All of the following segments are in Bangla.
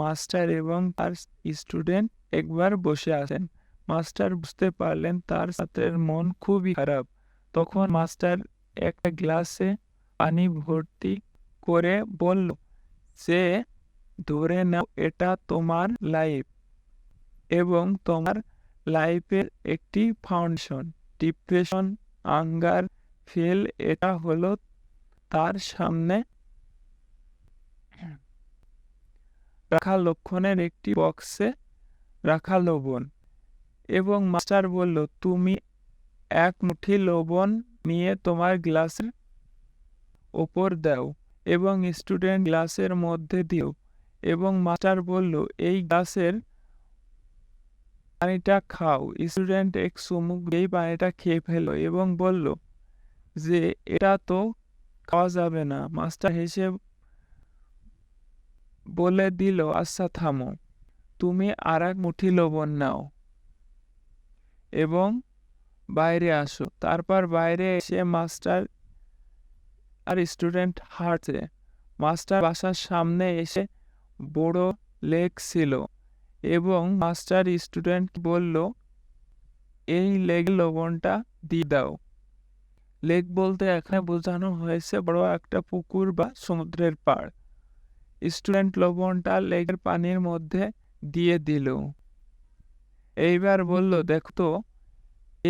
মাস্টার এবং তার স্টুডেন্ট একবার বসে আছেন। মাস্টার বুঝতে পারলেন তার ছাত্রের মন খুবই খারাপ। তখন মাস্টার একটা গ্লাসে পানি ভর্তি করে বলল যে, ধরে নাও এটা তোমার লাইফ এবং তোমার লাইফের একটি ফাউন্ডেশন। ডিপ্রেশন, আঙ্গার, ফেল এটা হলো তার সামনে রাখা লক্ষণের একটি বক্সে রাখা লবণ। এবং মাস্টার বলল, তুমি এক মুঠি লবণ নিয়ে তোমার গ্লাসের ওপর দাও এবং স্টুডেন্ট গ্লাসের মধ্যে দিও। এবং মাস্টার বলল, এই গ্লাসের পানিটা খাও। স্টুডেন্ট এক চুমুক দিয়ে পানিটা খেয়ে ফেলল এবং বলল যে, এটা তো খাওয়া যাবে না। মাস্টার হেসে বলে দিল, আচ্ছা থামো, তুমি আরেক মুঠি লবণ নাও এবং বাইরে আসো। তারপর বাইরে এসে মাস্টার আর স্টুডেন্ট হাঁটছে। মাস্টার বাসার সামনে এসে বড় লেক ছিল এবং মাস্টার স্টুডেন্ট বলল, এই লেগে লবণটা দিয়ে দাও। লেক বলতে এখানে বোঝানো হয়েছে বড় একটা পুকুর বা সমুদ্রের পাড়। স্টুডেন্ট লবণটা লেকের পানির মধ্যে দিয়ে দিল। এইবার বলল, দেখো তো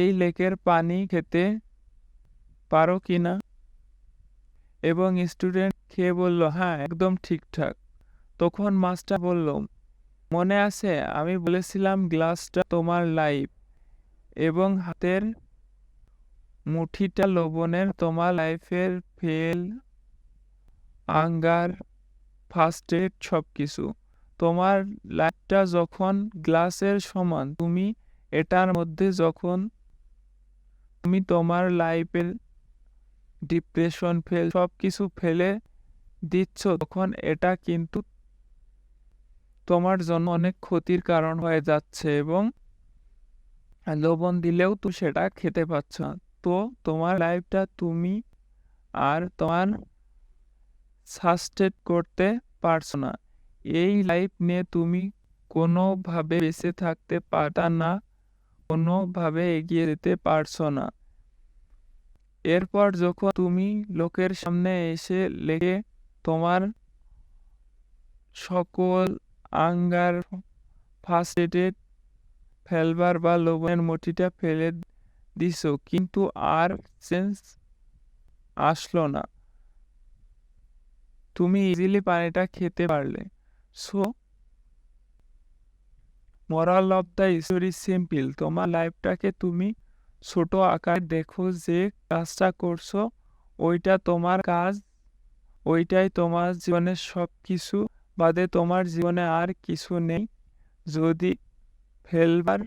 এই লেকের পানি খেতে পারো কিনা। এবং স্টুডেন্ট খেয়ে বলল, হ্যাঁ, একদম ঠিকঠাক। তখন মাস্টার বলল, মনে আছে আমি বলেছিলাম গ্লাসটা তোমার লাইফ এবং হাতের মুঠিটা লবণের তোমার লাইফের ফেল, আঙ্গার, ফার্স্ট এড সবকিছু। তোমার লাইফটা যখন গ্লাসের সমান, তুমি এটার মধ্যে যখন তুমি তোমার লাইফের ডিপ্রেশন, ফেল সবকিছু ফেলে দিচ্ছ, তখন এটা কিন্তু তোমার জন্য অনেক ক্ষতির কারণ হয়ে যাচ্ছে এবং লবণ দিলেও তো সেটা খেতে পাচ্ছ না। তো তোমার লাইফটা তুমি আর তোমার সাস্টেন করতে পারছো না। এই লাইফ নিয়ে তুমি কোনোভাবে বেঁচে থাকতে পারতা না, কোনোভাবে এগিয়ে যেতে পারছো না। এরপর যখন তুমি লোকের সামনে এসে লেগে তোমার সকল আঙ্গার, ফার্স্ট এডেড ফেলবার বা লবণের মুঠিটা ফেলে দিছো, কিন্তু আর চেঞ্জ আসলো না। তুমি ইজিলি পানিটা খেতে পারলে। So moral of the story simple. তোমার লাইফটাকে তুমি ছোট আকারে দেখো, যে কাজটা করছো ওইটা তোমার কাজ, ওইটাই তোমার জীবনের সব কিছু, বাদে তোমার জীবনে আর কিছু নেই। যদি ফেলবার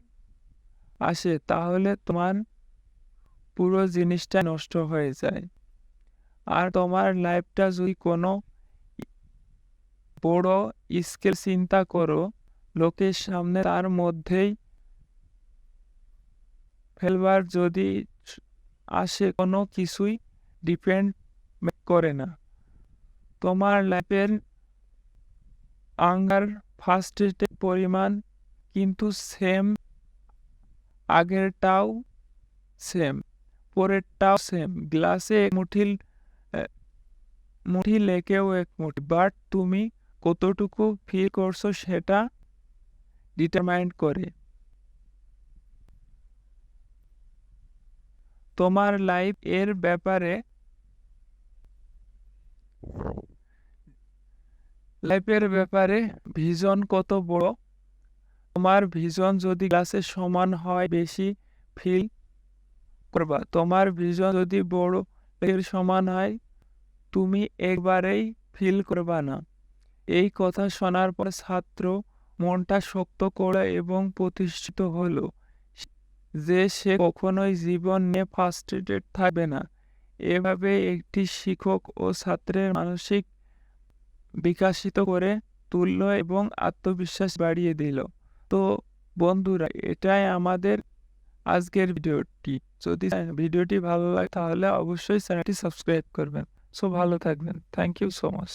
আসে তাহলে তোমার পুরো জিনিসটা নষ্ট হয়ে যায়। আর তোমার লাইফটা যদি কোনো বড় স্কেল চিন্তা করো, লোকের সামনে তার মধ্যেই ফেলবার যদি আসে, কোনো কিছুই ডিপেন্ড করে না। তোমার লাইফের আঙ্গার, ফার্স্ট এডের পরিমাণ কিন্তু সেম, আগেরটাও সেম, পরেরটাও সেম। গ্লাসে এক মুঠি লেকেও এক মুঠি, বাট তুমি কতটুকু ফিল করছো সেটা ডিটারমাইন করে। তোমার লাইফের ব্যাপারে ভিশন কত বড়, তোমার ভিশন যদি গ্লাসের সমান হয় বেশি ফিল করবা। তোমার ভিশন যদি বড় লেকের সমান হয় তুমি একবারেই ফিল করবা না। এই কথা শোনার পর ছাত্র মনটা শক্ত করে এবং প্রতিষ্ঠিত হলো যে সে কখনোই জীবন নিয়ে ফ্রাস্ট্রেটেড থাকবে না। এভাবে একটি শিক্ষক ও ছাত্রের মানসিক বিকাশিত করে তুলল এবং আত্মবিশ্বাস বাড়িয়ে দিল। তো বন্ধুরা, এটাই আমাদের আজকের ভিডিওটি। যদি ভিডিওটি ভালো লাগে তাহলে অবশ্যই চ্যানেলটি সাবস্ক্রাইব করবেন। সো ভালো থাকবেন। Thank you so much.